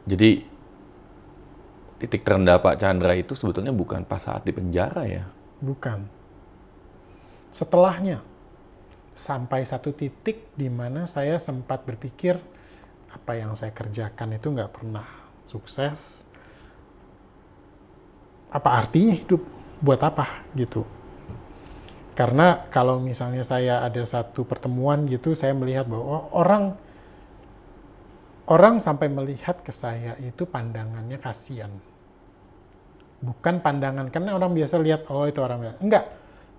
Jadi titik terendah Pak Chandra itu sebetulnya bukan pas saat di penjara ya? Bukan. Setelahnya, sampai satu titik di mana saya sempat berpikir apa yang saya kerjakan itu nggak pernah sukses. Apa artinya hidup? Buat apa gitu? Karena kalau misalnya saya ada satu pertemuan gitu, saya melihat bahwa orang sampai melihat ke saya itu pandangannya kasihan. Bukan pandangan, karena orang biasa lihat, oh itu orang biasa. Enggak,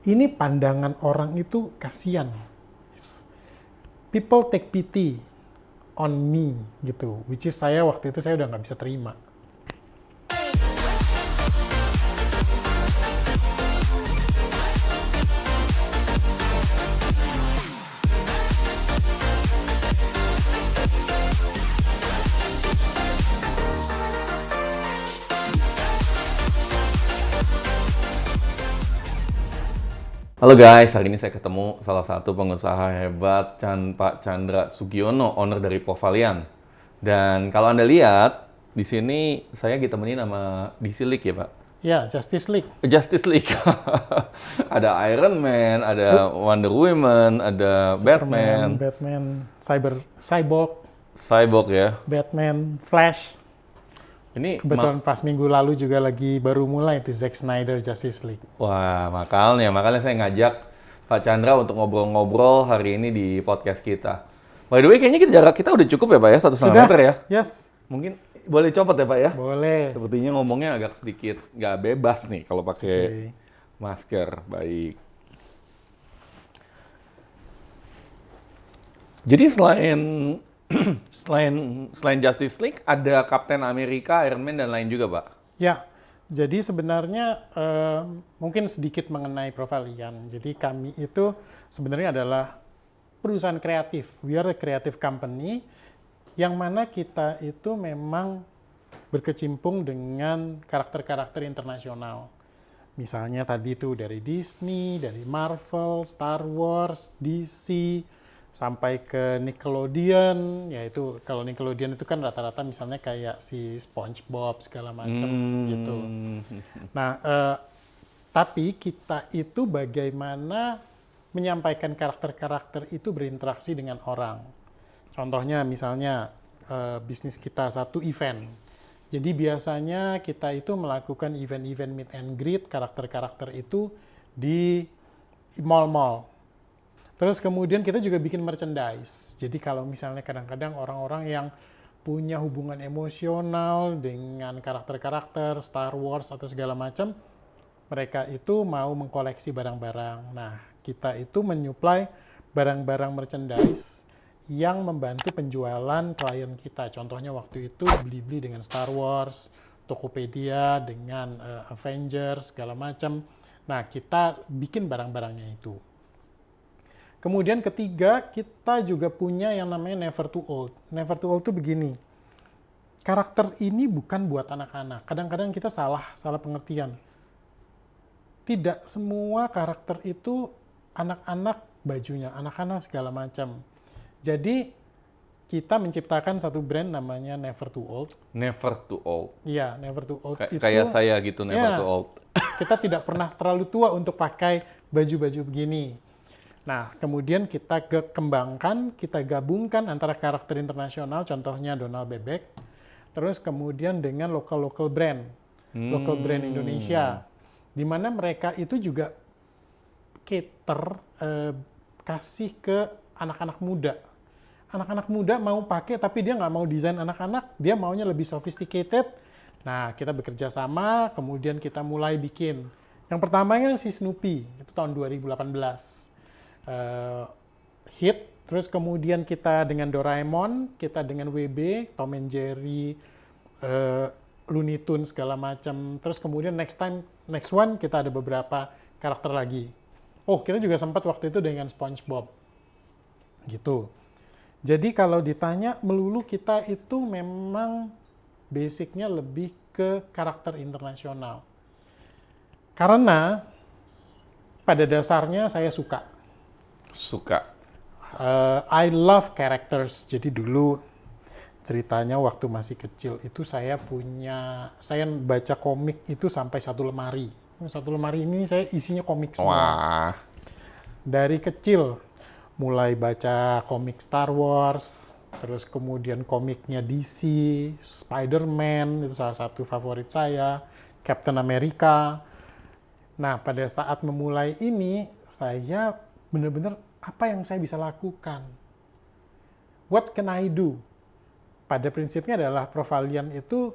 ini pandangan orang itu kasihan. People take pity on me gitu, which is saya waktu itu saya udah nggak bisa terima. Halo guys, hari ini saya ketemu salah satu pengusaha hebat, Pak Chandra Sugiono, owner dari Povalian. Dan kalau Anda lihat, di sini saya ditemenin sama DC League ya Pak? Ya, Justice League. Justice League. Ada Iron Man, ada Wonder Woman, ada Superman, Batman, Batman, Cyborg, Cyborg ya. Batman, Flash. Ini Kebetulan pas minggu lalu juga lagi baru mulai itu Zack Snyder Justice League. wah, makanya saya ngajak Pak Chandra untuk ngobrol-ngobrol hari ini di podcast kita. By the way, kayaknya jarak kita udah cukup ya Pak ya, 1,5 meter ya? Yes. Mungkin boleh copot ya Pak ya? Boleh. Sepertinya ngomongnya agak sedikit nggak bebas nih kalau pakai Oke. masker. Baik. Jadi selain Justice League, ada Captain America, Iron Man, dan lain juga, Pak? Ya, jadi sebenarnya mungkin sedikit mengenai Povalian. Jadi kami itu sebenarnya adalah perusahaan kreatif. We are a creative company yang mana kita itu memang berkecimpung dengan karakter-karakter internasional. Misalnya tadi itu dari Disney, dari Marvel, Star Wars, DC, sampai ke Nickelodeon, yaitu kalau Nickelodeon itu kan rata-rata misalnya kayak si SpongeBob segala macam gitu. Nah, tapi kita itu bagaimana menyampaikan karakter-karakter itu berinteraksi dengan orang. Contohnya misalnya bisnis kita satu event. Jadi biasanya kita itu melakukan event-event meet and greet karakter-karakter itu di mall-mall. Terus kemudian kita juga bikin merchandise. Jadi kalau misalnya kadang-kadang orang-orang yang punya hubungan emosional dengan karakter-karakter Star Wars atau segala macam, mereka itu mau mengkoleksi barang-barang. Nah, kita itu menyuplai barang-barang merchandise yang membantu penjualan klien kita. Contohnya waktu itu Blibli dengan Star Wars, Tokopedia dengan Avengers, segala macam. Nah, kita bikin barang-barangnya itu. Kemudian ketiga, kita juga punya yang namanya Never Too Old. Never Too Old itu begini, karakter ini bukan buat anak-anak. Kadang-kadang kita salah pengertian. Tidak semua karakter itu anak-anak bajunya, anak-anak segala macam. Jadi kita menciptakan satu brand namanya Never Too Old. Never Too Old. Iya, Never Too Old. Kayak saya gitu, Never Too Old. Kita tidak pernah terlalu tua untuk pakai baju-baju begini. Nah, kemudian kita kembangkan, kita gabungkan antara karakter internasional, contohnya Donald Bebek, terus kemudian dengan local brand, local brand Indonesia, di mana mereka itu juga cater, kasih ke anak-anak muda. Anak-anak muda mau pakai, tapi dia nggak mau desain anak-anak, dia maunya lebih sophisticated. Nah, kita bekerja sama, kemudian kita mulai bikin. Yang pertamanya si Snoopy, itu tahun 2018. Hit, terus kemudian kita dengan Doraemon, kita dengan WB, Tom and Jerry, Looney Tunes segala macam. Terus kemudian next one kita ada beberapa karakter lagi. Oh, kita juga sempat waktu itu dengan SpongeBob. Gitu. Jadi kalau ditanya melulu kita itu memang basicnya lebih ke karakter internasional. Karena pada dasarnya saya suka. I love characters. Jadi dulu Ceritanya waktu masih kecil itu saya baca komik itu sampai satu lemari. Satu lemari ini saya isinya komik semua. Wah. Dari kecil mulai baca komik Star Wars, terus kemudian komiknya DC, Spider-Man itu salah satu favorit saya, Captain America. Nah, pada saat memulai ini, saya benar-benar apa yang saya bisa lakukan? What can I do? Pada prinsipnya adalah Provalian itu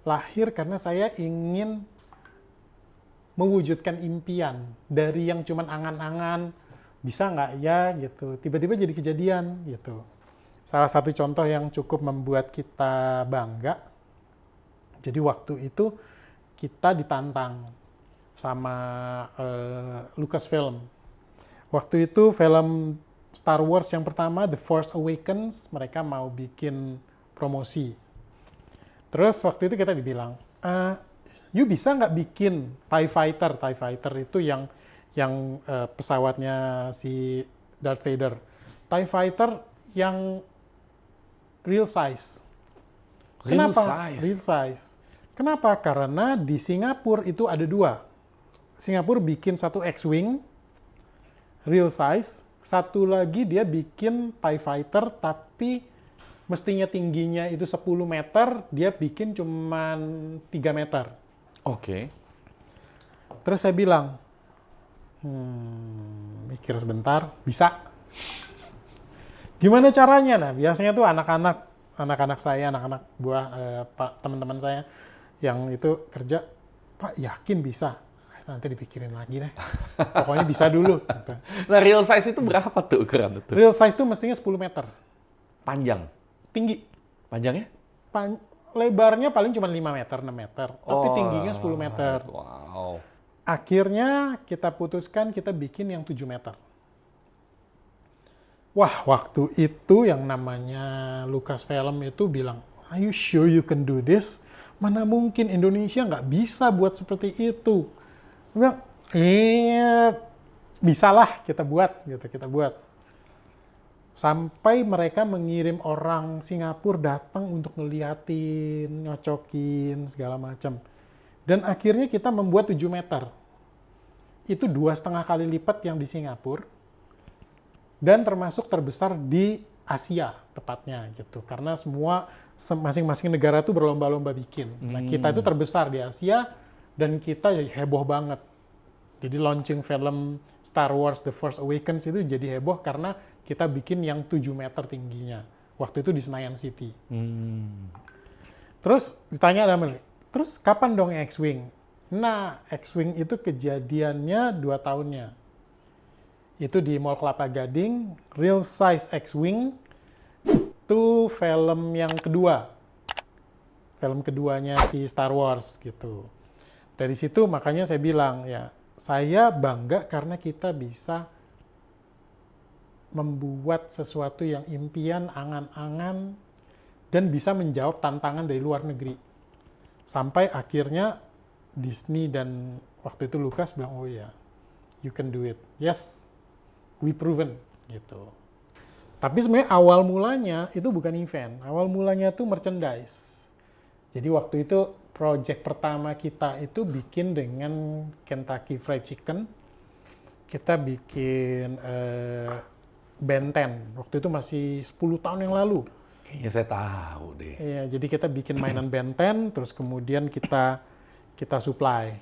lahir karena saya ingin mewujudkan impian dari yang cuman angan-angan, bisa nggak ya gitu, tiba-tiba jadi kejadian gitu. Salah satu contoh yang cukup membuat kita bangga, jadi waktu itu kita ditantang sama Lucasfilm. Waktu itu film Star Wars yang pertama, The Force Awakens, mereka mau bikin promosi. Terus waktu itu kita dibilang, you bisa nggak bikin TIE Fighter? TIE Fighter itu yang pesawatnya si Darth Vader. TIE Fighter yang real size. Kenapa? Real size. Kenapa? Karena di Singapura itu ada 2. Singapura bikin satu X-Wing, real size. Satu lagi dia bikin TIE Fighter, tapi mestinya tingginya itu 10 meter, dia bikin cuman 3 meter. Oke. Terus saya bilang, mikir sebentar, bisa. Gimana caranya? Nah, biasanya tuh anak-anak saya, anak-anak buah teman-teman saya yang itu kerja, Pak yakin bisa? Nanti dipikirin lagi deh. Pokoknya bisa dulu. Gitu. Nah, real size itu berapa tuh ukuran itu? Real size tuh mestinya 10 meter. Panjang? Tinggi. Panjangnya? Lebarnya paling cuma 5 meter, 6 meter. Tapi tingginya 10 meter. Wow. Akhirnya kita putuskan kita bikin yang 7 meter. Wah, waktu itu yang namanya Lucasfilm itu bilang, are you sure you can do this? Mana mungkin Indonesia nggak bisa buat seperti itu. Dia bilang, bisalah kita buat, gitu, kita buat. Sampai mereka mengirim orang Singapura datang untuk ngeliatin, nyocokin, segala macam. Dan akhirnya kita membuat 7 meter. Itu 2,5 kali lipat yang di Singapura. Dan termasuk terbesar di Asia, tepatnya gitu. Karena masing-masing negara itu berlomba-lomba bikin. Nah, kita itu terbesar di Asia, dan kita heboh banget. Jadi launching film Star Wars The Force Awakens itu jadi heboh karena kita bikin yang 7 meter tingginya. Waktu itu di Senayan City. Terus ditanya sama Meli, terus kapan dong X-Wing? Nah, X-Wing itu kejadiannya 2 tahunnya. Itu di Mall Kelapa Gading, real size X-Wing, itu film yang kedua. Film keduanya si Star Wars gitu. Dari situ makanya saya bilang, ya saya bangga karena kita bisa membuat sesuatu yang impian, angan-angan, dan bisa menjawab tantangan dari luar negeri. Sampai akhirnya Disney dan waktu itu Lucas bilang, oh ya, you can do it. Yes, we proven gitu. Tapi sebenarnya awal mulanya itu bukan event. Awal mulanya itu merchandise. Jadi waktu itu project pertama kita itu bikin dengan Kentucky Fried Chicken. Kita bikin Ben 10. Waktu itu masih 10 tahun yang lalu. Kayaknya saya tahu deh. Iya, jadi kita bikin mainan Ben 10, terus kemudian kita supply.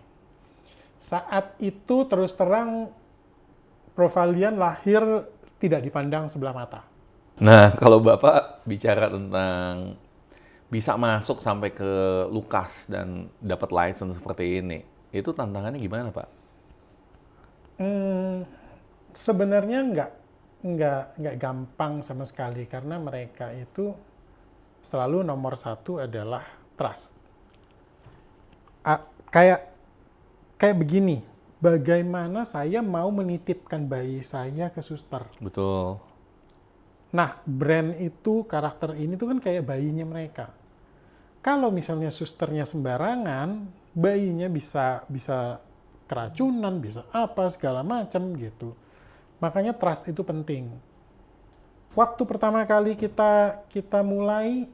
Saat itu terus terang Provalian lahir tidak dipandang sebelah mata. Nah, kalau Bapak bicara tentang bisa masuk sampai ke Lucas dan dapat license seperti ini, itu tantangannya gimana, Pak? Sebenarnya nggak gampang sama sekali karena mereka itu selalu nomor 1 adalah trust. Kayak begini, bagaimana saya mau menitipkan bayi saya ke suster? Betul. Nah, brand itu, karakter ini tuh kan kayak bayinya mereka. Kalau misalnya susternya sembarangan, bayinya bisa keracunan, bisa apa, segala macam gitu. Makanya trust itu penting. Waktu pertama kali kita mulai,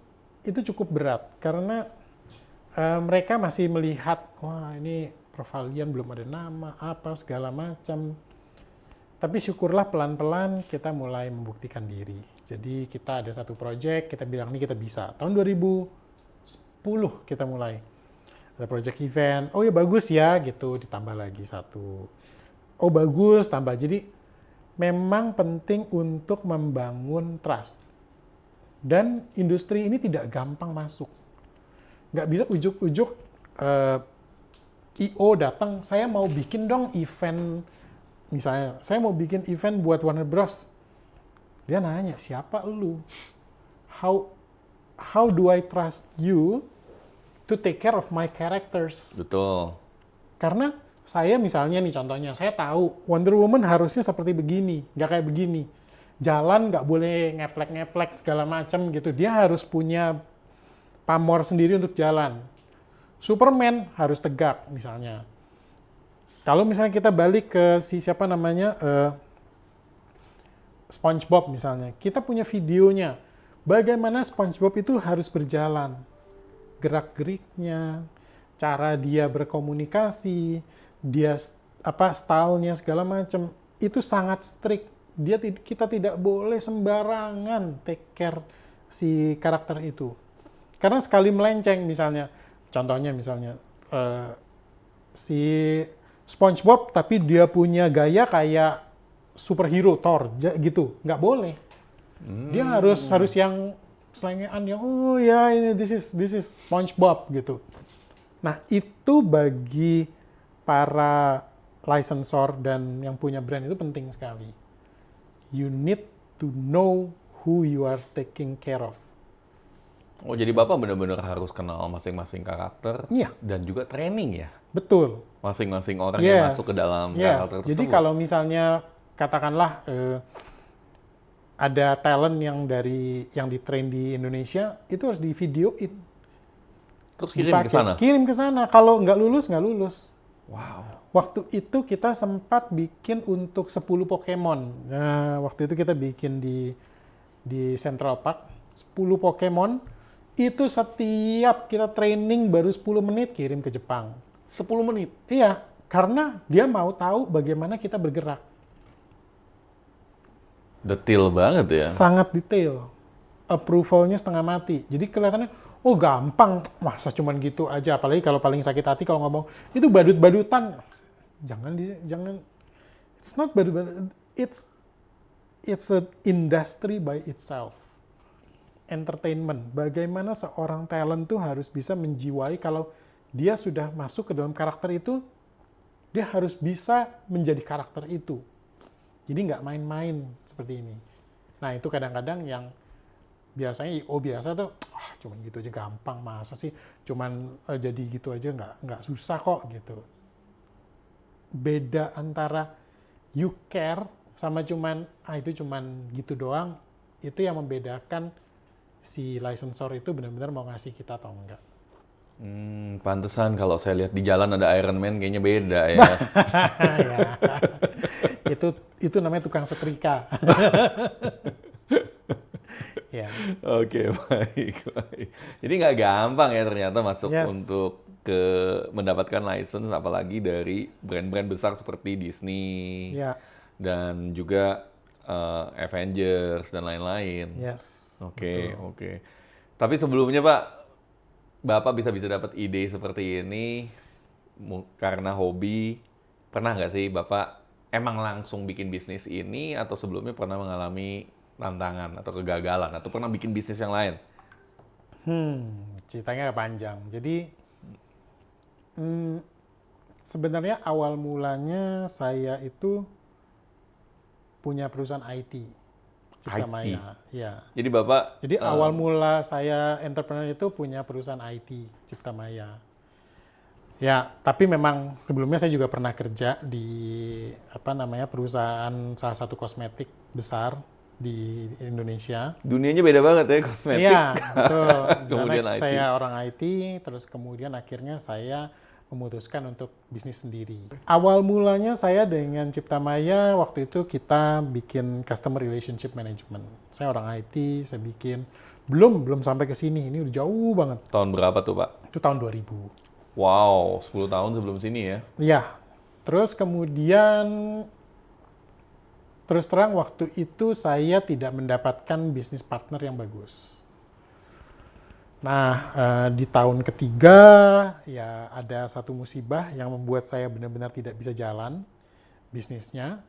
itu cukup berat karena mereka masih melihat, wah ini Provalian belum ada nama, apa segala macam. Tapi syukurlah pelan-pelan kita mulai membuktikan diri. Jadi kita ada satu project, kita bilang ini kita bisa. Tahun 2010 kita mulai. Ada project event, oh ya bagus ya gitu, ditambah lagi satu. Oh bagus, tambah. Jadi memang penting untuk membangun trust. Dan industri ini tidak gampang masuk. Nggak bisa ujuk-ujuk IO datang, saya mau bikin dong event, misalnya, saya mau bikin event buat Warner Bros. Dia nanya, siapa lu? How do I trust you to take care of my characters? Betul. Karena saya misalnya nih contohnya, saya tahu Wonder Woman harusnya seperti begini, nggak kayak begini. Jalan nggak boleh ngeplek-ngeplek segala macam gitu. Dia harus punya pamor sendiri untuk jalan. Superman harus tegak misalnya. Kalau misalnya kita balik ke siapa namanya SpongeBob misalnya, kita punya videonya. Bagaimana SpongeBob itu harus berjalan, gerak-geriknya, cara dia berkomunikasi, dia stylenya segala macam itu sangat strict. Kita tidak boleh sembarangan take care si karakter itu. Karena sekali melenceng misalnya, contohnya misalnya si SpongeBob tapi dia punya gaya kayak superhero Thor gitu, nggak boleh. Dia harus yang selengean yang oh ya ini this is SpongeBob gitu. Nah itu bagi para licensor dan yang punya brand itu penting sekali. You need to know who you are taking care of. Oh, jadi Bapak benar-benar harus kenal masing-masing karakter Iya. dan juga training ya? Betul. Masing-masing orang yang masuk ke dalam karakter tersebut. Jadi kalau misalnya katakanlah ada talent yang di-train di Indonesia, itu harus di-videoin. Terus kirim ke sana? Kirim ke sana. Kalau nggak lulus, nggak lulus. Wow. Waktu itu kita sempat bikin untuk 10 Pokemon. Nah, waktu itu kita bikin di Central Park 10 Pokemon. Itu setiap kita training baru 10 menit kirim ke Jepang. 10 menit? Iya, karena dia mau tahu bagaimana kita bergerak. Detail banget ya? Sangat detail. Approval-nya setengah mati. Jadi kelihatannya, oh gampang, masa cuman gitu aja. Apalagi kalau paling sakit hati kalau ngomong, itu badut-badutan. Jangan. It's not badut-badut. It's an industry by itself. Entertainment. Bagaimana seorang talent tuh harus bisa menjiwai kalau dia sudah masuk ke dalam karakter itu, dia harus bisa menjadi karakter itu. Jadi nggak main-main seperti ini. Nah itu kadang-kadang yang biasanya IO biasa tuh, cuman gitu aja gampang, masa sih cuman jadi gitu aja nggak susah kok gitu. Beda antara you care sama cuman, itu cuman gitu doang, itu yang membedakan si licensor itu benar-benar mau ngasih kita atau enggak. Pantesan kalau saya lihat di jalan ada Iron Man kayaknya beda ya. Ya. Itu namanya tukang setrika. Ya. Oke, baik. Jadi nggak gampang ya ternyata masuk Yes. untuk mendapatkan license, apalagi dari brand-brand besar seperti Disney Ya. dan juga Avengers dan lain-lain. Yes. Oke. Tapi sebelumnya Pak, Bapak bisa dapat ide seperti ini karena hobi. Pernah nggak sih Bapak emang langsung bikin bisnis ini atau sebelumnya pernah mengalami tantangan atau kegagalan atau pernah bikin bisnis yang lain? Ceritanya panjang. Jadi sebenarnya awal mulanya saya itu punya perusahaan IT. Cipta IT? Maya. Ya. Jadi Bapak... Jadi awal mula saya entrepreneur itu punya perusahaan IT, Cipta Maya. Ya, tapi memang sebelumnya saya juga pernah kerja di perusahaan salah satu kosmetik besar di Indonesia. Dunianya beda banget ya kosmetik. Iya, betul. Kemudian IT. Saya orang IT, terus kemudian akhirnya saya memutuskan untuk bisnis sendiri. Awal mulanya saya dengan Cipta Maya, waktu itu kita bikin customer relationship management. Saya orang IT, saya bikin Belum sampai ke sini. Ini udah jauh banget. Tahun berapa tuh, Pak? Itu tahun 2000. Wow, 10 tahun sebelum sini ya? Iya. Terus kemudian, terus terang waktu itu saya tidak mendapatkan bisnis partner yang bagus. Nah, di tahun ketiga ya ada satu musibah yang membuat saya benar-benar tidak bisa jalan bisnisnya.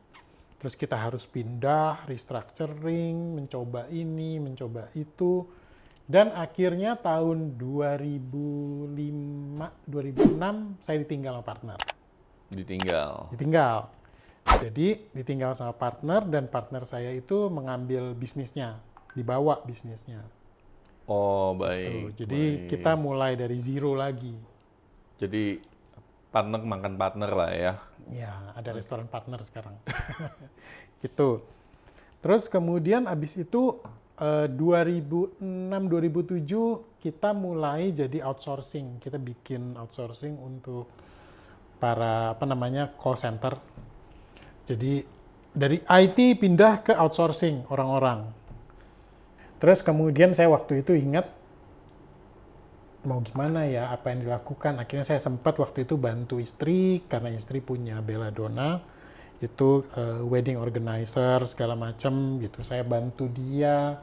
Terus kita harus pindah, restructuring, mencoba ini, mencoba itu. Dan akhirnya tahun 2005, 2006 saya ditinggal sama partner. Ditinggal. Jadi ditinggal sama partner dan partner saya itu mengambil bisnisnya, dibawa bisnisnya. Oh, baik. Jadi kita mulai dari zero lagi. Jadi partner makan partner lah ya. Ya, ada restoran partner sekarang. Gitu. Terus kemudian abis itu 2006-2007 kita mulai jadi outsourcing. Kita bikin outsourcing untuk para call center. Jadi dari IT pindah ke outsourcing orang-orang. Terus kemudian saya waktu itu ingat mau gimana ya, apa yang dilakukan. Akhirnya saya sempat waktu itu bantu istri, karena istri punya Belladonna, itu wedding organizer, segala macam gitu. Saya bantu dia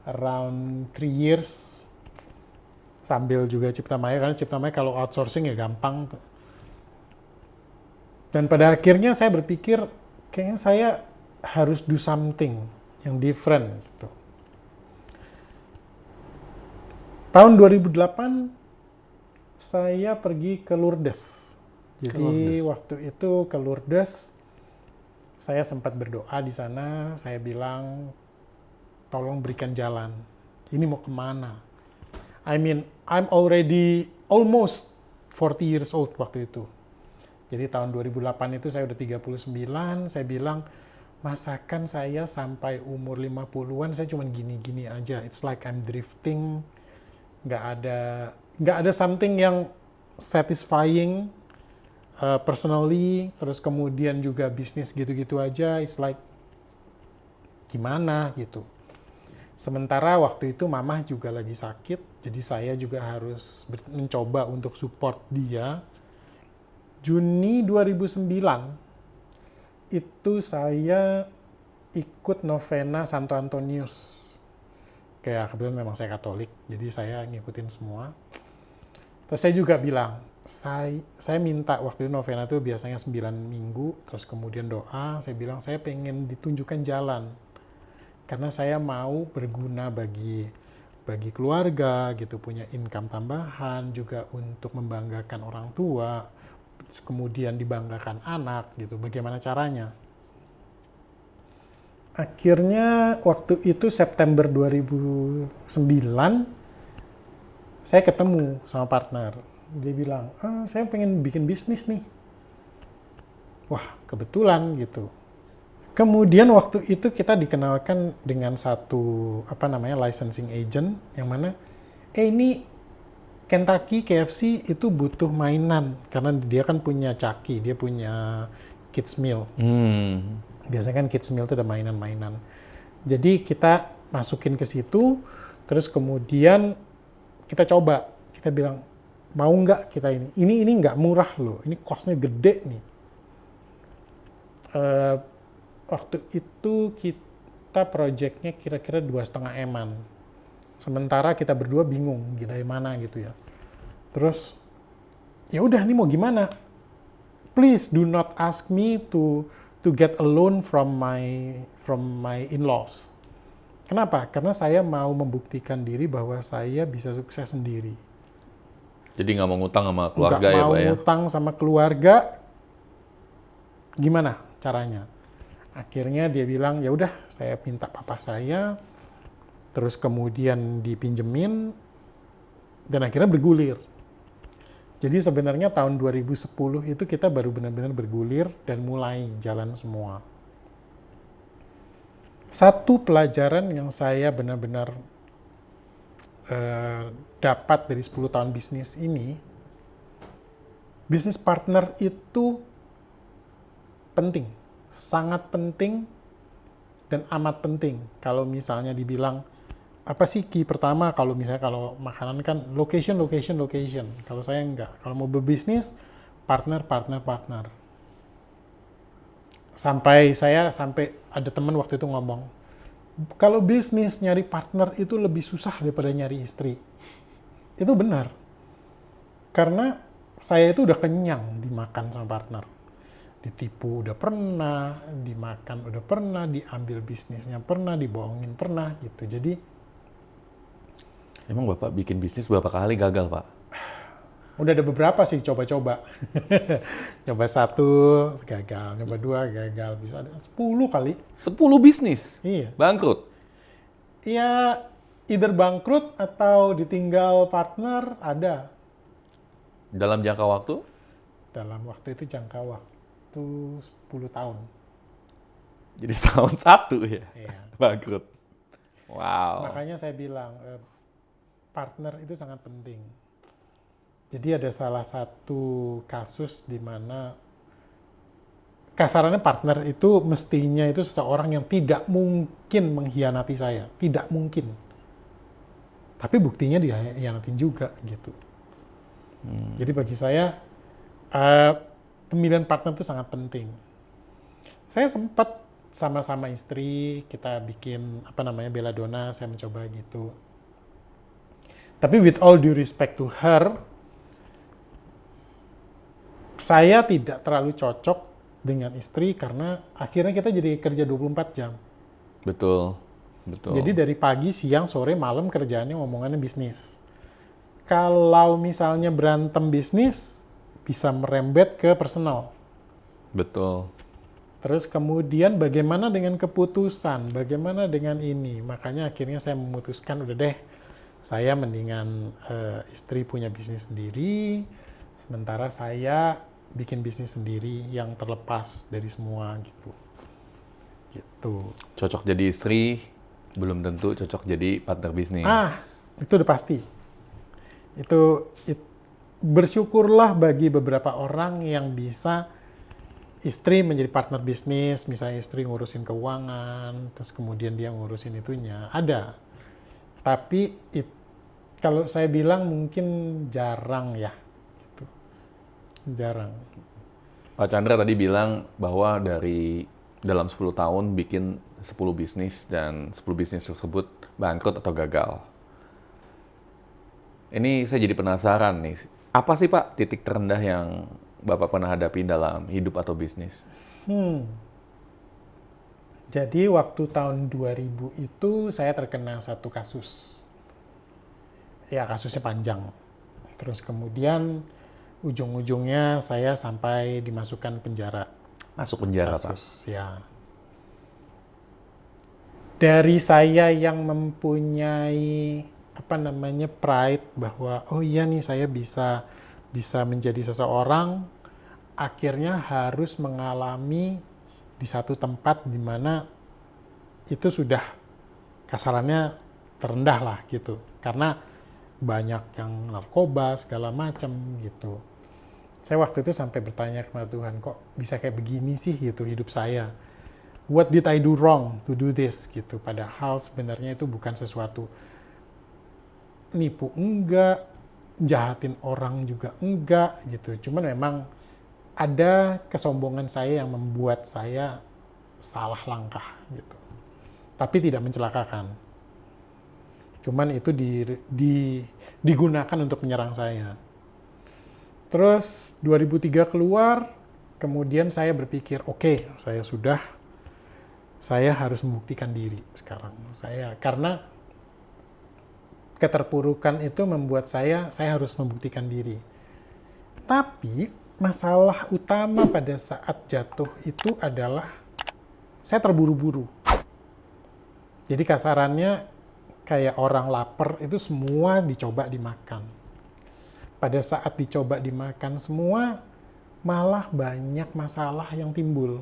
around 3 years, sambil juga Cipta Maya, karena Cipta Maya kalau outsourcing ya gampang. Dan pada akhirnya saya berpikir, kayaknya saya harus do something yang different gitu. Tahun 2008 saya pergi ke Lourdes. Jadi waktu itu ke Lourdes saya sempat berdoa di sana. Saya bilang, tolong berikan jalan. Ini mau kemana? I mean, I'm already almost 40 years old waktu itu. Jadi tahun 2008 itu saya udah 39. Saya bilang, masakan saya sampai umur 50-an saya cuma gini-gini aja. It's like I'm drifting. Nggak ada something yang satisfying personally, terus kemudian juga bisnis gitu-gitu aja, it's like gimana gitu. Sementara waktu itu mamah juga lagi sakit, jadi saya juga harus mencoba untuk support dia. Juni 2009 itu saya ikut novena Santo Antonius. Kayak kebetulan memang saya Katolik, jadi saya ngikutin semua. Terus saya juga bilang, saya minta waktu itu novena itu biasanya 9 minggu, terus kemudian doa, saya bilang saya pengen ditunjukkan jalan. Karena saya mau berguna bagi keluarga, gitu, punya income tambahan, juga untuk membanggakan orang tua, kemudian dibanggakan anak, gitu, bagaimana caranya. Akhirnya waktu itu September 2009 saya ketemu sama partner. Dia bilang, saya pengen bikin bisnis nih. Wah, kebetulan gitu. Kemudian waktu itu kita dikenalkan dengan satu licensing agent yang mana ini Kentucky KFC itu butuh mainan karena dia kan punya Chucky, dia punya kids meal. Biasanya kan kids meal itu ada mainan-mainan. Jadi kita masukin ke situ, terus kemudian kita coba. Kita bilang, mau nggak kita ini? Ini nggak murah loh, ini cost-nya gede nih. Waktu itu kita project-nya kira-kira 2,5 M-an. Sementara kita berdua bingung, dari mana gitu ya. Terus, ya udah nih mau gimana? Please do not ask me to get a loan from my in-laws. Kenapa? Karena saya mau membuktikan diri bahwa saya bisa sukses sendiri. Jadi nggak mau ngutang sama keluarga ya, Pak ya? Nggak mau ngutang sama keluarga. Gimana caranya? Akhirnya dia bilang, ya udah, saya minta papa saya, terus kemudian dipinjemin, dan akhirnya bergulir. Jadi sebenarnya tahun 2010 itu kita baru benar-benar bergulir dan mulai jalan semua. Satu pelajaran yang saya benar-benar dapat dari 10 tahun bisnis ini, bisnis partner itu penting, sangat penting dan amat penting. Kalau misalnya dibilang apa sih key pertama kalau misalnya kalau makanan kan location. Kalau saya enggak. Kalau mau berbisnis partner. Sampai ada teman waktu itu ngomong, kalau bisnis nyari partner itu lebih susah daripada nyari istri. Itu benar. Karena saya itu udah kenyang dimakan sama partner. Ditipu udah pernah, dimakan udah pernah, diambil bisnisnya pernah, dibohongin pernah gitu. Jadi Emang Bapak bikin bisnis berapa kali gagal, Pak? udah ada beberapa sih coba-coba. Coba 1 gagal, coba 2 gagal, bisa ada 10 kali. 10 bisnis? Iya. Bangkrut? Ya either bangkrut atau ditinggal partner ada. Dalam jangka waktu? Dalam waktu itu jangka waktu 10 tahun. Jadi setahun satu ya? Iya. Bangkrut. Wow. Makanya saya bilang partner itu sangat penting. Jadi ada salah satu kasus di mana kasarannya partner itu mestinya itu seseorang yang tidak mungkin mengkhianati saya, tidak mungkin. Tapi buktinya dia hianatin juga gitu. Jadi bagi saya pemilihan partner itu sangat penting. Saya sempat sama-sama istri kita bikin belladonna, saya mencoba gitu. Tapi with all due respect to her, saya tidak terlalu cocok dengan istri karena akhirnya kita jadi kerja 24 jam. Betul. Jadi dari pagi, siang, sore, malam kerjaannya ngomongannya bisnis. Kalau misalnya berantem bisnis, bisa merembet ke personal. Betul. Terus kemudian bagaimana dengan keputusan, bagaimana dengan ini. Makanya akhirnya saya memutuskan, udah deh, saya mendingan istri punya bisnis sendiri, sementara saya bikin bisnis sendiri yang terlepas dari semua gitu. Gitu. Cocok jadi istri, belum tentu cocok jadi partner bisnis. Itu udah pasti. Bersyukurlah bagi beberapa orang yang bisa istri menjadi partner bisnis, misalnya istri ngurusin keuangan, terus kemudian dia ngurusin itunya. Ada. Tapi kalau saya bilang mungkin jarang ya. Gitu. Jarang. Pak Chandra tadi bilang bahwa dalam 10 tahun bikin 10 bisnis dan 10 bisnis tersebut bangkrut atau gagal. Ini saya jadi penasaran nih. Apa sih Pak titik terendah yang Bapak pernah hadapi dalam hidup atau bisnis? Jadi waktu tahun 2000 itu saya terkena satu kasus. Ya kasusnya panjang. Terus kemudian ujung-ujungnya saya sampai dimasukkan penjara. Masuk penjara, Kasus, ya. Dari saya yang mempunyai pride bahwa oh iya nih saya bisa menjadi seseorang, akhirnya harus mengalami di satu tempat di mana itu sudah kasarannya terendah lah gitu. Karena banyak yang narkoba segala macam gitu. Saya waktu itu sampai bertanya kepada Tuhan, kok bisa kayak begini sih gitu hidup saya. What did I do wrong to do this gitu. Padahal sebenarnya itu bukan sesuatu nipu enggak, jahatin orang juga enggak gitu. Cuman memang ada kesombongan saya yang membuat saya salah langkah gitu. Tapi tidak mencelakakan. Cuman itu digunakan untuk menyerang saya. Terus 2003 keluar, kemudian saya berpikir, oke, saya harus membuktikan diri sekarang. Karena keterpurukan itu membuat saya harus membuktikan diri. Tapi masalah utama pada saat jatuh itu adalah saya terburu-buru. Jadi kasarannya kayak orang lapar itu semua dicoba dimakan. Pada saat dicoba dimakan semua, malah banyak masalah yang timbul.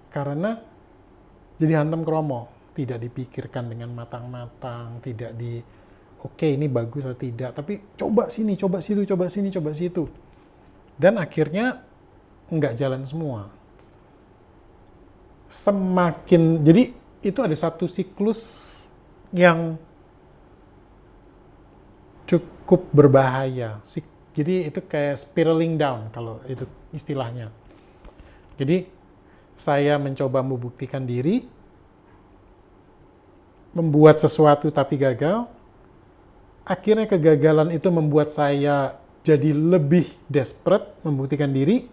Karena jadi hantam kromo, tidak dipikirkan dengan matang-matang, tidak oke, ini bagus atau tidak, tapi coba sini, coba situ, coba sini, coba situ. Dan akhirnya nggak jalan semua. Jadi itu ada satu siklus yang cukup berbahaya. Jadi itu kayak spiraling down kalau itu istilahnya. Jadi saya mencoba membuktikan diri, membuat sesuatu tapi gagal. Akhirnya kegagalan itu membuat saya jadi lebih desperate membuktikan diri,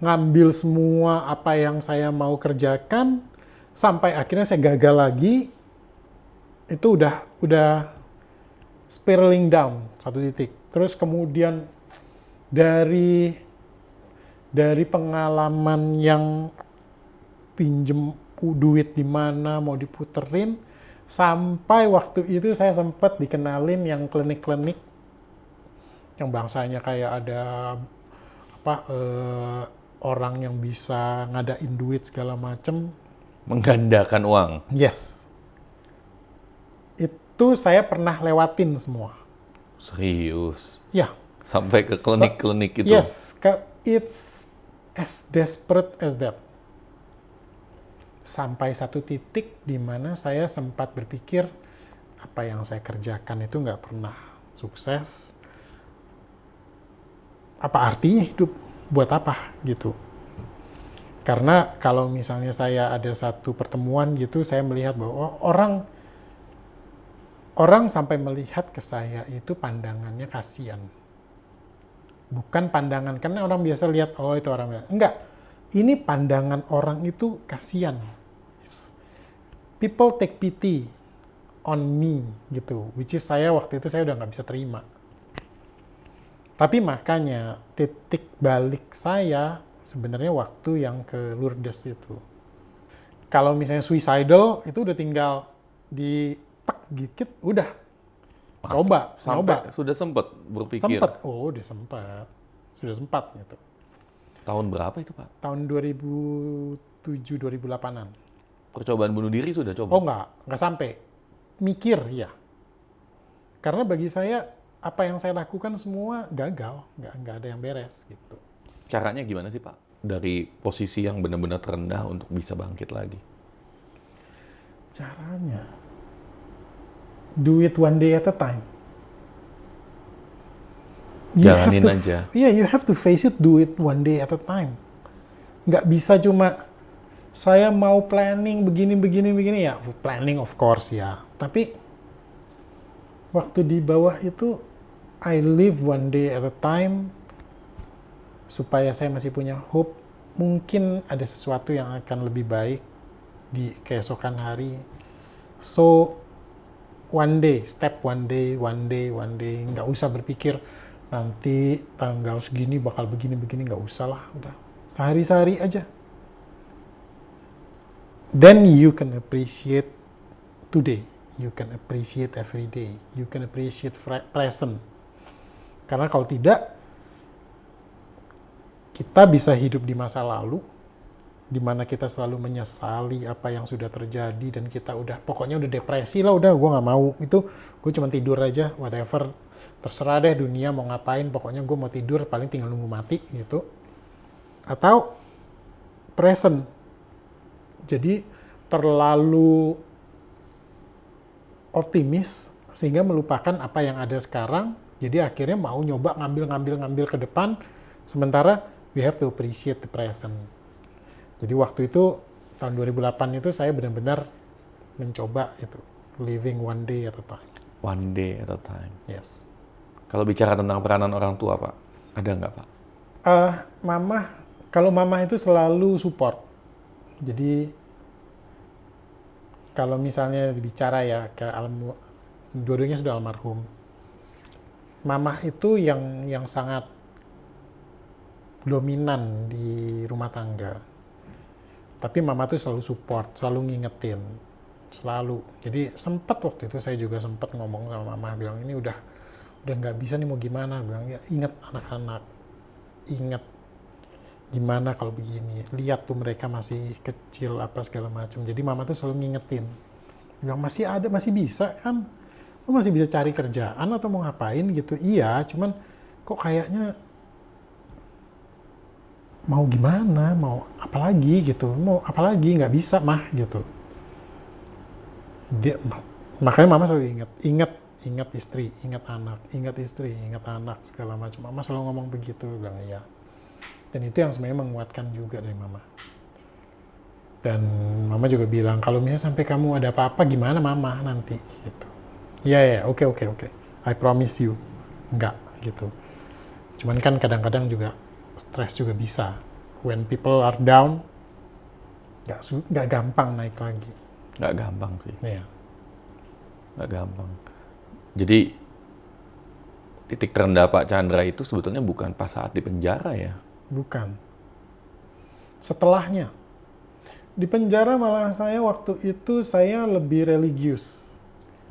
ngambil semua apa yang saya mau kerjakan, sampai akhirnya saya gagal lagi. Itu udah spiraling down satu titik. Terus kemudian dari pengalaman yang pinjem duit di mana mau diputerin, sampai waktu itu saya sempat dikenalin yang klinik-klinik yang bangsanya kayak ada orang yang bisa ngadain duit segala macem. Menggandakan uang. Yes. Itu saya pernah lewatin semua. Serius. Ya. Sampai ke klinik-klinik itu. Yes, it's as desperate as that. Sampai satu titik di mana saya sempat berpikir apa yang saya kerjakan itu nggak pernah sukses. Apa artinya hidup? Buat apa gitu? Karena kalau misalnya saya ada satu pertemuan gitu, saya melihat bahwa orang sampai melihat ke saya itu pandangannya kasihan. Bukan pandangan, karena orang biasa lihat, oh itu orang biasa. Enggak, ini pandangan orang itu kasihan. People take pity on me gitu, which is saya waktu itu saya udah nggak bisa terima. Tapi makanya titik balik saya sebenarnya waktu yang ke Lourdes itu. Kalau misalnya suicidal, itu udah tinggal ditek gigit, udah. Coba. Sudah sempat berpikir. Udah sempat. Sudah sempat gitu. Tahun berapa itu, Pak? Tahun 2007-2008an. Percobaan bunuh diri sudah coba? Oh nggak sampai. Mikir, ya. Karena bagi saya, apa yang saya lakukan semua gagal. Nggak ada yang beres gitu. Caranya gimana sih, Pak? Dari posisi yang benar-benar terendah untuk bisa bangkit lagi? Caranya? Do it one day at a time. Jalanin aja. Yeah, you have to face it, do it one day at a time. Nggak bisa cuma, saya mau planning begini, ya. Planning of course ya. Tapi, waktu di bawah itu, I live one day at a time, supaya saya masih punya hope, mungkin ada sesuatu yang akan lebih baik di keesokan hari. So, one day, step one day, nggak usah berpikir nanti tanggal segini bakal begini, nggak usah lah, udah sehari-sehari aja. Then you can appreciate today, you can appreciate every day, you can appreciate present. Karena kalau tidak, kita bisa hidup di masa lalu, di mana kita selalu menyesali apa yang sudah terjadi dan kita pokoknya udah depresi lah, udah gue nggak mau itu, gue cuma tidur aja, whatever, terserah deh dunia mau ngapain, pokoknya gue mau tidur, paling tinggal nunggu mati gitu. Atau present, jadi terlalu optimis sehingga melupakan apa yang ada sekarang, jadi akhirnya mau nyoba ngambil ke depan, sementara we have to appreciate the present. Jadi waktu itu, tahun 2008 itu saya benar-benar mencoba itu, living one day at a time. One day at a time. Yes. Kalau bicara tentang peranan orang tua, Pak, ada nggak, Pak? Kalau mama itu selalu support. Jadi, kalau misalnya bicara ya, dua-duanya sudah almarhum. Mama itu yang sangat dominan di rumah tangga. Tapi mama tuh selalu support, selalu ngingetin, selalu. Jadi sempat waktu itu saya juga sempat ngomong sama mama, bilang ini udah nggak bisa nih, mau gimana? Bilang ya ingat anak-anak, ingat gimana kalau begini. Lihat tuh mereka masih kecil apa segala macam. Jadi mama tuh selalu ngingetin, bilang masih ada, masih bisa kan? Lu masih bisa cari kerjaan atau mau ngapain gitu? Iya, cuman kok kayaknya mau gimana, mau apalagi gitu, mau apalagi, nggak bisa mah gitu. Makanya mama selalu ingat ingat istri, ingat anak, ingat istri, ingat anak, segala macam. Mama selalu ngomong begitu, bilang iya. Dan itu yang sebenarnya menguatkan juga dari mama. Dan mama juga bilang, kalau misalnya sampai kamu ada apa-apa, gimana mama nanti? Gitu. Iya, oke. I promise you. Enggak, gitu. Cuman kan kadang-kadang juga stres juga bisa. When people are down, nggak gampang naik lagi. Nggak gampang sih. Iya. Nggak gampang. Jadi, titik terendah Pak Chandra itu sebetulnya bukan pas saat di penjara ya? Bukan. Setelahnya. Di penjara malah waktu itu saya lebih religius.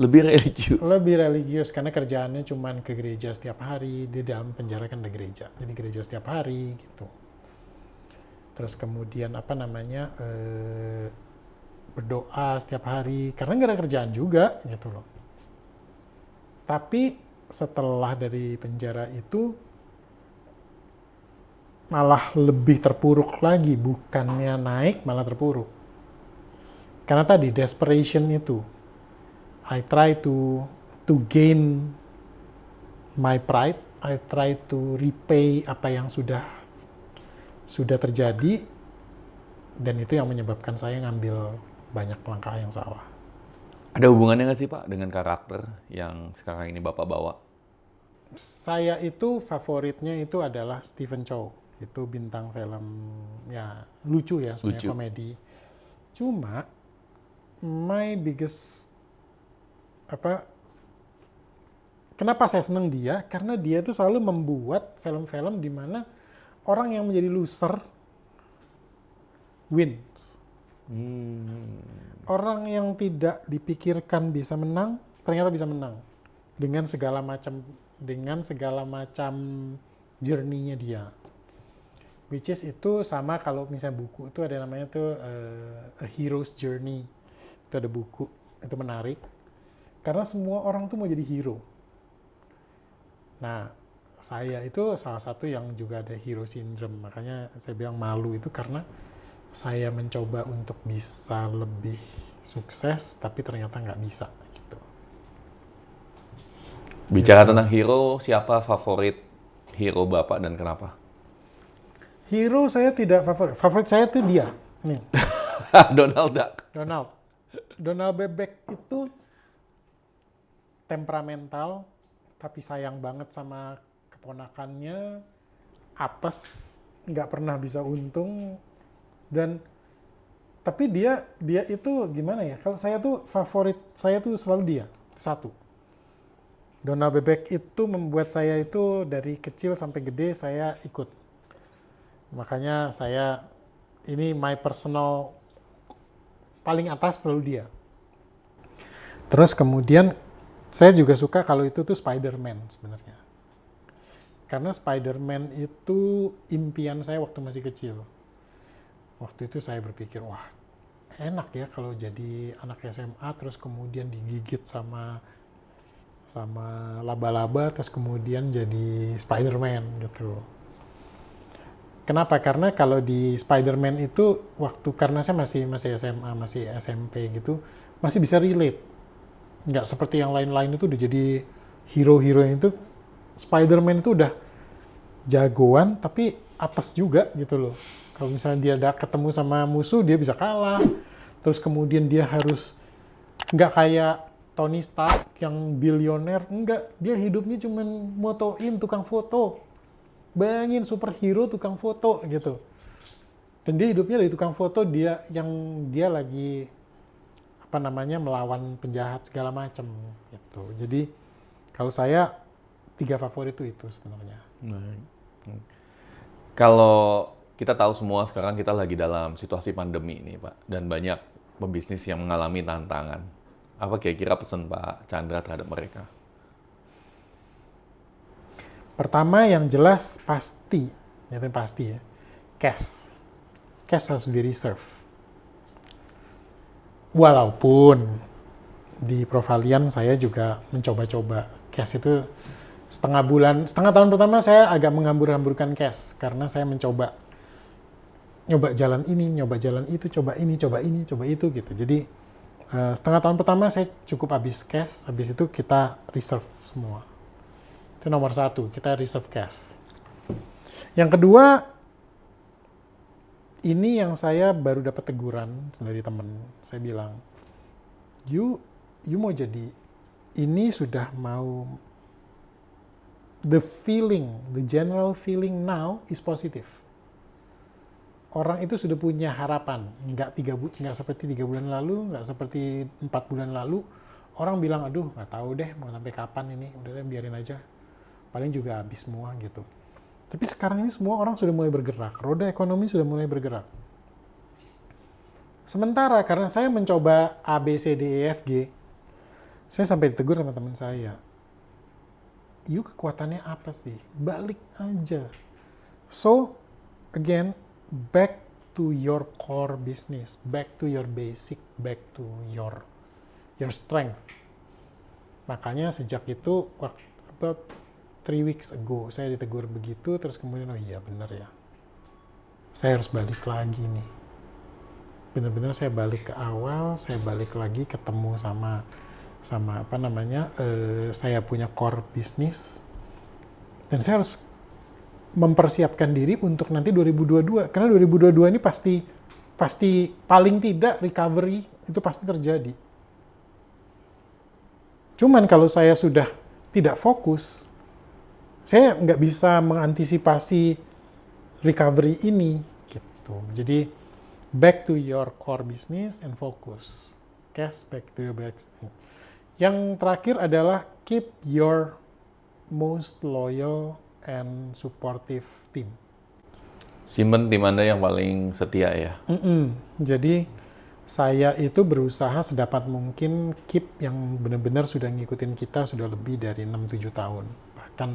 Lebih religius? Lebih religius, karena kerjaannya cuman ke gereja setiap hari. Di dalam penjara kan ada gereja. Jadi gereja setiap hari gitu. Terus kemudian berdoa setiap hari. Karena nggak ada kerjaan juga gitu loh. Tapi setelah dari penjara itu, malah lebih terpuruk lagi, bukannya naik malah terpuruk. Karena tadi desperation itu, I try to gain my pride, I try to repay apa yang sudah terjadi, dan itu yang menyebabkan saya ngambil banyak langkah yang salah. Ada hubungannya nggak sih Pak dengan karakter yang sekarang ini Bapak bawa? Saya itu favoritnya itu adalah Stephen Chow. Itu bintang film ya lucu ya sebenarnya, komedi. Cuma my biggest kenapa saya senang dia, karena dia tuh selalu membuat film-film di mana orang yang menjadi loser wins. Orang yang tidak dipikirkan bisa menang ternyata bisa menang dengan segala macam journey-nya dia. Which is itu sama kalau misalnya buku itu ada namanya tuh A Hero's Journey. Itu ada buku, itu menarik. Karena semua orang tuh mau jadi hero. Nah, saya itu salah satu yang juga ada hero syndrome. Makanya saya bilang malu itu karena saya mencoba untuk bisa lebih sukses, tapi ternyata nggak bisa. Gitu. Bicara tentang hero, siapa favorit hero Bapak dan kenapa? Hero saya tidak favorit. Favorit saya tuh dia. Nih. Donald Duck. Donald Bebek itu temperamental, tapi sayang banget sama keponakannya, apes, nggak pernah bisa untung, dan tapi dia itu gimana ya? Kalau saya tuh favorit saya tuh selalu dia satu. Donald Bebek itu membuat saya itu dari kecil sampai gede saya ikut. Makanya saya ini my personal paling atas selalu dia. Terus kemudian saya juga suka kalau itu tuh Spider-Man sebenarnya. Karena Spider-Man itu impian saya waktu masih kecil. Waktu itu saya berpikir, wah enak ya kalau jadi anak SMA terus kemudian digigit sama laba-laba terus kemudian jadi Spider-Man gitu. Kenapa? Karena kalau di Spider-Man itu karena saya masih SMA, masih SMP gitu, masih bisa relate. Nggak seperti yang lain-lain itu udah jadi hero-hero yang itu. Spider-Man itu udah jagoan tapi apes juga gitu loh. Kalau misalnya dia ketemu sama musuh dia bisa kalah. Terus kemudian dia harus nggak kayak Tony Stark yang bilioner, enggak. Dia hidupnya cuma motoin tukang foto. Bayangin superhero tukang foto gitu. Dan dia hidupnya dari tukang foto, dia lagi melawan penjahat segala macam gitu. Jadi kalau saya 3 favorit itu sebenarnya. Kalau kita tahu semua sekarang kita lagi dalam situasi pandemi ini Pak, dan banyak pebisnis yang mengalami tantangan. Apa kira-kira pesan Pak Chandra terhadap mereka? Pertama yang jelas pasti ya, cash harus di reserve. Walaupun di Provalian saya juga mencoba-coba cash itu setengah tahun pertama saya agak menghambur-hamburkan cash karena saya nyoba jalan ini, nyoba jalan itu, coba ini, coba itu gitu. Jadi Setengah tahun pertama saya cukup habis cash, habis itu kita reserve semua. Itu nomor satu, kita reserve cash. Yang kedua, ini yang saya baru dapat teguran dari teman. Saya bilang, you mau jadi, ini sudah mau, the general feeling now is positive. Orang itu sudah punya harapan, nggak seperti 3 bulan lalu, nggak seperti 4 bulan lalu. Orang bilang, aduh nggak tahu deh mau sampai kapan ini, udah deh biarin aja. Paling juga habis semua gitu. Tapi sekarang ini semua orang sudah mulai bergerak, roda ekonomi sudah mulai bergerak. Sementara karena saya mencoba A, B, C, D, E, F, G, saya sampai ditegur sama teman saya. You kekuatannya apa sih? Balik aja. So, again, back to your core business, back to your basic, back to your strength. Makanya sejak itu, about 3 weeks ago, saya ditegur begitu, terus kemudian, oh iya bener ya. Saya harus balik lagi nih. Bener-bener saya balik ke awal, saya balik lagi ketemu sama saya punya core bisnis. Dan saya harus mempersiapkan diri untuk nanti 2022. Karena 2022 ini pasti paling tidak recovery itu pasti terjadi. Cuman kalau saya sudah tidak fokus, saya nggak bisa mengantisipasi recovery ini. Gitu. Jadi, back to your core business and focus. Cash back to your business. Yang terakhir adalah keep your most loyal and supportive team. Simpen tim Anda yang paling setia ya? Jadi saya itu berusaha sedapat mungkin keep yang benar-benar sudah ngikutin kita sudah lebih dari 6-7 tahun. Bahkan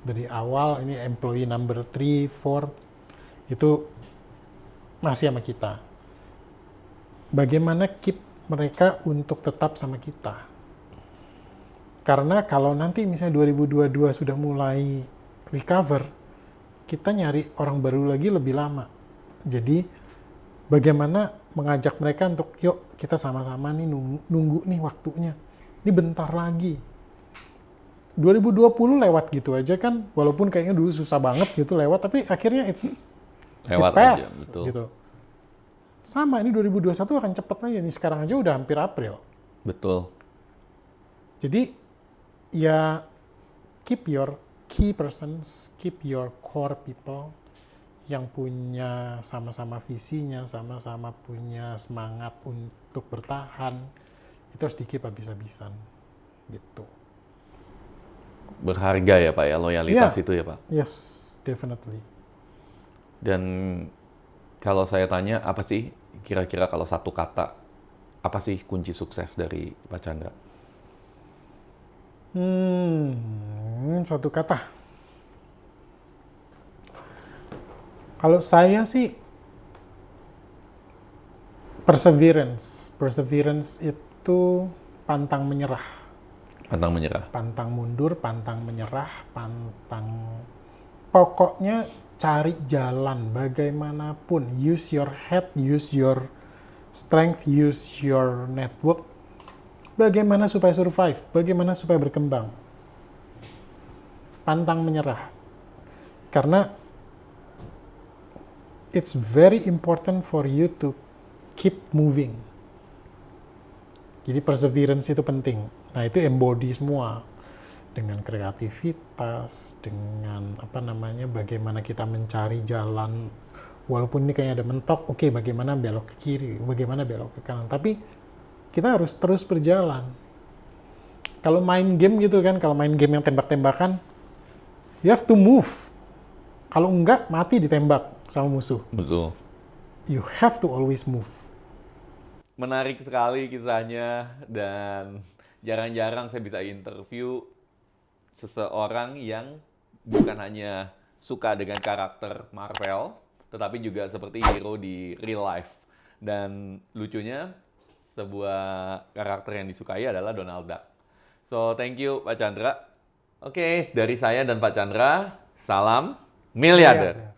dari awal ini employee number 3, 4 itu masih sama kita. Bagaimana keep mereka untuk tetap sama kita? Karena kalau nanti misalnya 2022 sudah mulai recover, kita nyari orang baru lagi lebih lama. Jadi bagaimana mengajak mereka untuk yuk kita sama-sama nih nunggu nih waktunya. Ini bentar lagi. 2020 lewat gitu aja kan, walaupun kayaknya dulu susah banget gitu lewat, tapi akhirnya it Lewat pass, aja, betul. gitu. Sama, ini 2021 akan cepet aja nih, sekarang aja udah hampir April. Betul. Jadi, ya keep your key persons, keep your core people yang punya sama-sama visinya, sama-sama punya semangat untuk bertahan, itu harus di-keep habis-habisan. Gitu. Berharga ya Pak ya, loyalitas itu ya Pak? Yes, definitely. Dan kalau saya tanya, apa sih kira-kira kalau satu kata, apa sih kunci sukses dari Pak Chandra? Satu kata. Kalau saya sih, perseverance. Perseverance itu pantang menyerah. Pantang menyerah. Pantang mundur, pantang menyerah, pokoknya cari jalan bagaimanapun. Use your head, use your strength, use your network. Bagaimana supaya survive, bagaimana supaya berkembang. Pantang menyerah. Karena it's very important for you to keep moving. Jadi perseverance itu penting. Nah, itu embody semua. Dengan kreativitas, dengan bagaimana kita mencari jalan. Walaupun ini kayaknya ada mentok, oke, bagaimana belok ke kiri, bagaimana belok ke kanan. Tapi kita harus terus berjalan. Kalau main game gitu kan, kalau main game yang tembak-tembakan, you have to move. Kalau enggak, mati ditembak sama musuh. Betul. You have to always move. Menarik sekali kisahnya, dan jarang-jarang saya bisa interview seseorang yang bukan hanya suka dengan karakter Marvel, tetapi juga seperti hero di real life. Dan lucunya, sebuah karakter yang disukai adalah Donald Duck. So, thank you Pak Chandra. Oke, dari saya dan Pak Chandra, salam miliarder.